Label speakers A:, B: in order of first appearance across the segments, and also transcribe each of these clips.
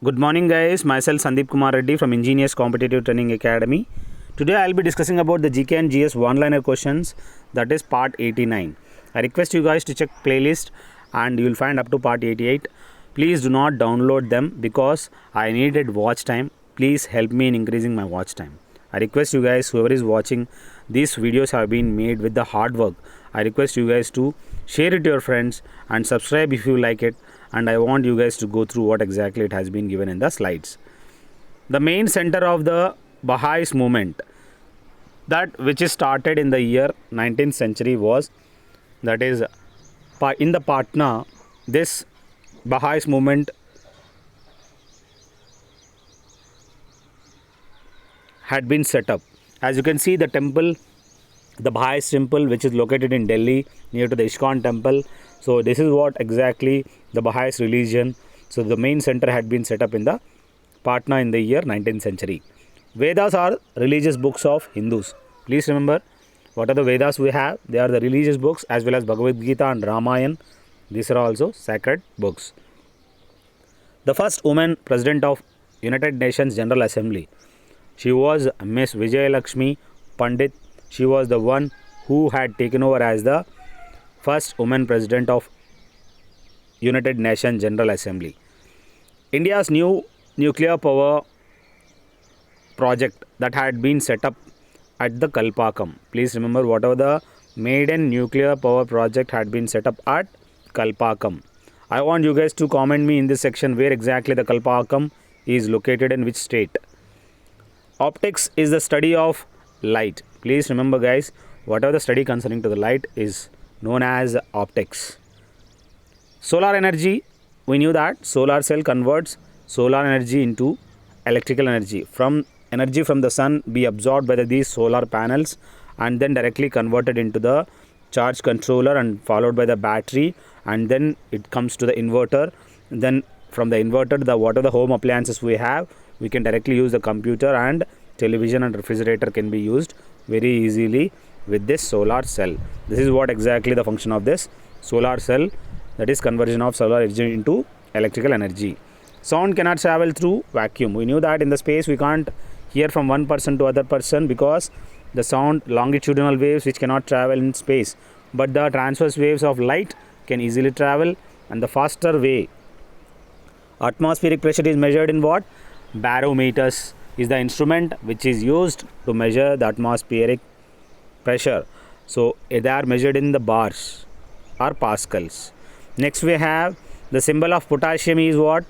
A: Good morning, guys. Myself Sandeep Kumar Reddy from Engineers Competitive Training Academy. Today I'll be discussing about the GK and GS one-liner questions, that is part 89. I request you guys to check playlist and you will find up to part 88. Please do not download them because I needed watch time. Please help me in increasing my watch time. I request you guys, whoever is watching, these videos have been made with the hard work. I request you guys to share it to your friends and subscribe if you like it, and I want you guys to go through what exactly it has been given in the slides. The main center of the Baha'is movement, that which is started in the year 19th century, was, that is, in the Patna. This Baha'is movement had been set up. As you can see, the temple, the Baha'is temple, which is located in Delhi near to the ISKCON temple. So this is what exactly the Baha'is religion. So the main center had been set up in the Patna in the year 19th century. Vedas are religious books of Hindus. Please remember, what are the Vedas we have? They are the religious books, as well as Bhagavad Gita and Ramayana. These are also sacred books. The first woman president of United Nations General Assembly, she was Miss Vijayalakshmi Pandit. She was the one who had taken over as the first woman president of United Nations General Assembly. India's new nuclear power project that had been set up at the Kalpakam. Please remember, whatever the maiden nuclear power project had been set up at Kalpakam. I want you guys to comment me in this section where exactly the Kalpakam is located, in which state. Optics is the study of light. Please remember, guys, whatever the study concerning to the light is known as optics. Solar energy, we knew that solar cell converts solar energy into electrical energy. From energy from the sun be absorbed by these solar panels and then directly converted into the charge controller and followed by the battery, and then it comes to the inverter. Then from the inverter, the what are the home appliances we have, we can directly use the computer, and television and refrigerator can be used very easily with this solar cell. This is what exactly the function of this solar cell, that is conversion of solar energy into electrical energy. Sound cannot travel through vacuum. We knew that in the space we can't hear from one person to other person because the sound longitudinal waves which cannot travel in space, but the transverse waves of light can easily travel, and the faster way. Atmospheric pressure is measured in what? Barometers is the instrument which is used to measure the atmospheric pressure. So they are measured in the bars or pascals. Next we have the symbol of potassium is what?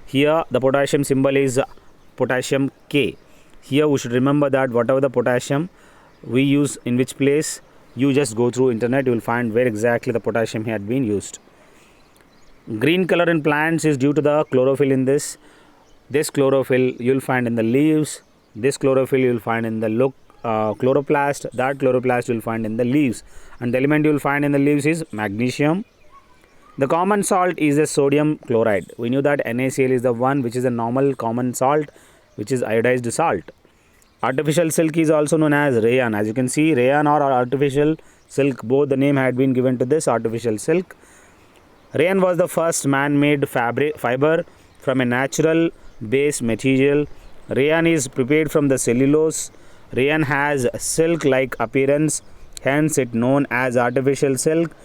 A: Here the potassium symbol is potassium K. Here we should remember that whatever the potassium we use in which place, you just go through internet, you will find where exactly the potassium had been used. Green color in plants is due to the chlorophyll in this. This chlorophyll you will find in the leaves. This chlorophyll you will find in the chloroplast. That chloroplast you will find in the leaves. And the element you will find in the leaves is magnesium. The common salt is the sodium chloride. We knew that NaCl is the one which is a normal common salt, which is iodized salt. Artificial silk is also known as rayon. As you can see, rayon or artificial silk, both the name had been given to this artificial silk. Rayon was the first man-made fiber from a natural base material. Rayon is prepared from the cellulose. Rayon has silk-like appearance, hence it known as artificial silk.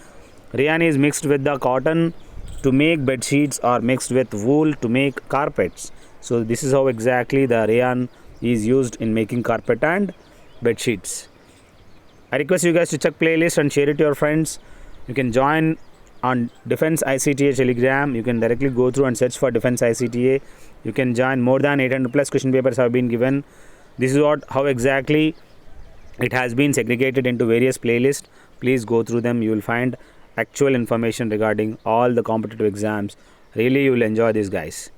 A: Rayon is mixed with the cotton to make bed sheets or mixed with wool to make carpets. So this is how exactly the rayon is used in making carpet and bed sheets. I request you guys to check playlist and share it to your friends. You can join on Defense ICTA Telegram. You can directly go through and search for Defense ICTA. You can join. More than 800 plus question papers have been given. This is how exactly it has been segregated into various playlists. Please go through them. You will find actual information regarding all the competitive exams. Really, you will enjoy this, guys.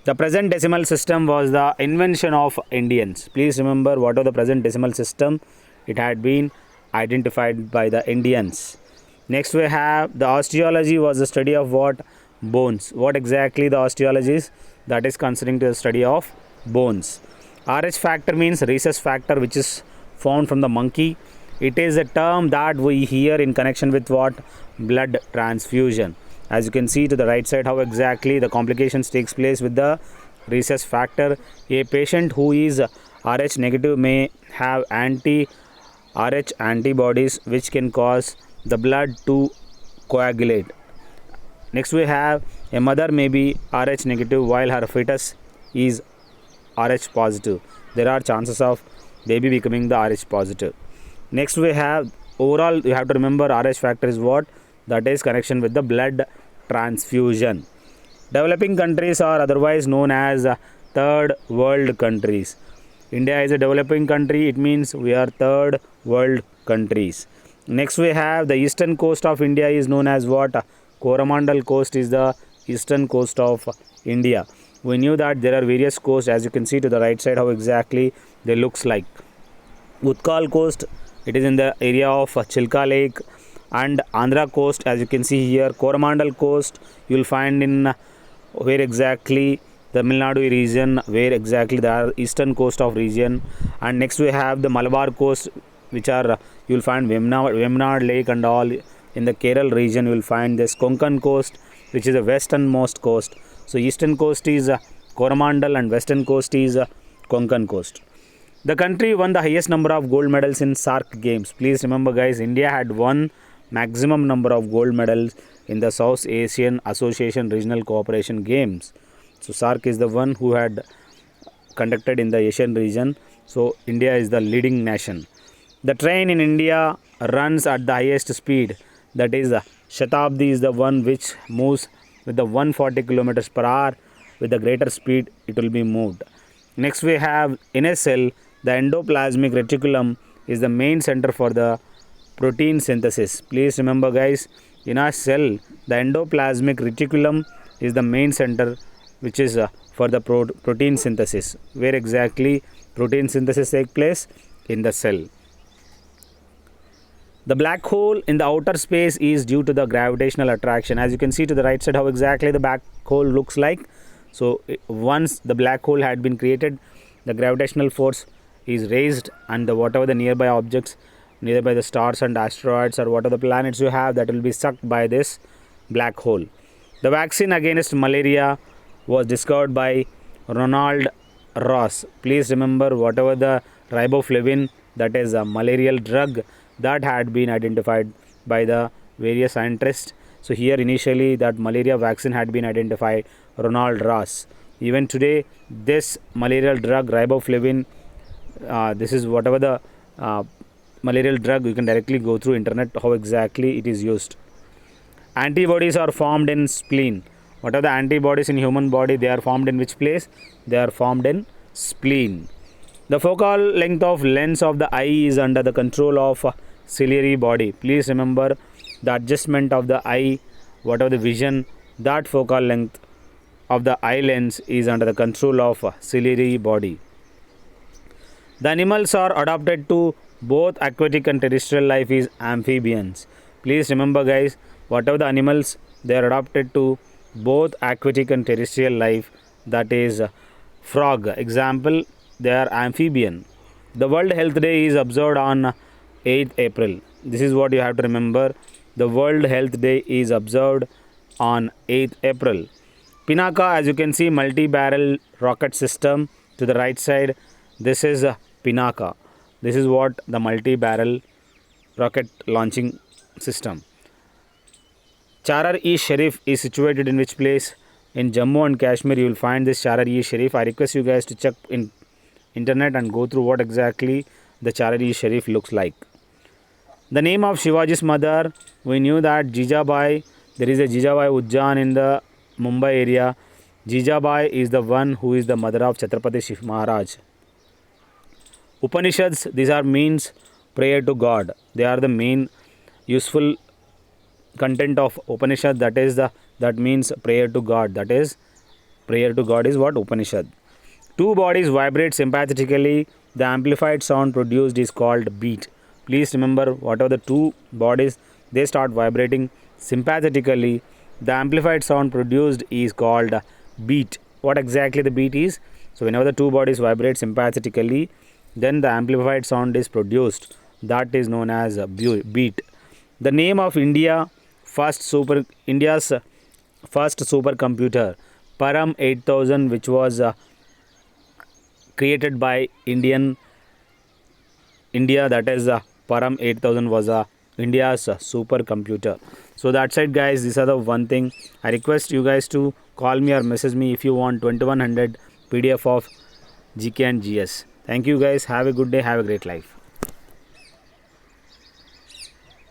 A: The present decimal system was the invention of Indians. Please remember, what was the present decimal system? It had been identified by the Indians. Next we have the osteology was the study of what? Bones. What exactly the osteology is? That is concerning to the study of bones. RH factor means rhesus factor, which is found from the monkey. It is a term that we hear in connection with what? Blood transfusion. As you can see to the right side how exactly the complications takes place with the rhesus factor. A patient who is Rh negative may have anti-Rh antibodies which can cause the blood to coagulate. Next we have a mother may be Rh negative while her fetus is Rh positive. There are chances of baby becoming the Rh positive. Next we have overall you have to remember Rh factor is what? That is connection with the blood transfusion. Developing countries are otherwise known as third world countries. India is a developing country, it means we are third world countries. Next we have the eastern coast of India is known as what? Coromandel coast is the eastern coast of India. We knew that there are various coasts, as you can see to the right side how exactly they looks like. Utkal coast, it is in the area of Chilka Lake, and Andhra coast, as you can see here. Coromandel coast you will find in where exactly Tamil Nadu region, where exactly the eastern coast of region. And next we have the Malabar coast, which are you will find Vemnad Lake and all. In the Kerala region you will find this Konkan coast, which is the westernmost coast. So eastern coast is Coromandel and western coast is Konkan coast. The country won the highest number of gold medals in SAARC games. Please remember guys, India had won maximum number of gold medals in the South Asian Association Regional Cooperation Games. So SAARC is the one who had conducted in the Asian region. So India is the leading nation. The train in India runs at the highest speed. That is Shatabdi is the one which moves with the 140 kilometers per hour. With the greater speed it will be moved. Next we have in a cell, the endoplasmic reticulum is the main center for the protein synthesis. Please remember guys, in a cell the endoplasmic reticulum is the main center which is for the protein synthesis. Where exactly protein synthesis take place? In the cell. The black hole in the outer space is due to the gravitational attraction. As you can see to the right side how exactly the black hole looks like. So once the black hole had been created, the gravitational force is raised, and whatever the nearby objects, nearby the stars and asteroids or whatever the planets you have, that will be sucked by this black hole. The vaccine against malaria was discovered by Ronald Ross. Please remember whatever the riboflavin, that is a malarial drug, that had been identified by the various scientists. So here initially that malaria vaccine had been identified, Ronald Ross. Even today this malarial drug riboflavin, this is whatever the malarial drug, you can directly go through internet how exactly it is used. Antibodies are formed in spleen. What are the antibodies in human body? They are formed in which place? They are formed in spleen. The focal length of lens of the eye is under the control of ciliary body. Please remember the adjustment of the eye, whatever the vision, that focal length of the eye lens is under the control of ciliary body. The animals are adapted to both aquatic and terrestrial life is amphibians. Please remember guys, whatever the animals, they are adapted to both aquatic and terrestrial life, that is frog. Example, they are amphibian. The World Health Day is observed on 8th April. This is what you have to remember. The World Health Day is observed on 8th April. Pinaka, as you can see, multi-barrel rocket system to the right side. This is Pinaka. This is what the multi-barrel rocket launching system. Charar-e-Sharif is situated in which place? In Jammu and Kashmir you will find this Charar-e-Sharif. I request you guys to check in internet and go through what exactly the Charar-e-Sharif looks like. The name of Shivaji's mother, we knew that Jijabai, there is a Jijabai Udjan in the Mumbai area. Jijabai is the one who is the mother of Chhatrapati Shiv Maharaj. Upanishads, these are means prayer to God. They are the main useful content of Upanishad, that means prayer to God. That is prayer to God is what Upanishad. Two bodies vibrate sympathetically. The amplified sound produced is called beat. Please remember whatever the two bodies, they start vibrating sympathetically. The amplified sound produced is called beat. What exactly the beat is? So whenever the two bodies vibrate sympathetically, then the amplified sound is produced. That is known as a beat. The name of India's first supercomputer. Param 8000, which was created by India. That is Param 8000 was India's supercomputer. So that's it, guys. These are the one thing. I request you guys to call me or message me if you want 2100 PDF of GK and GS. Thank you, guys. Have a good day. Have a great life.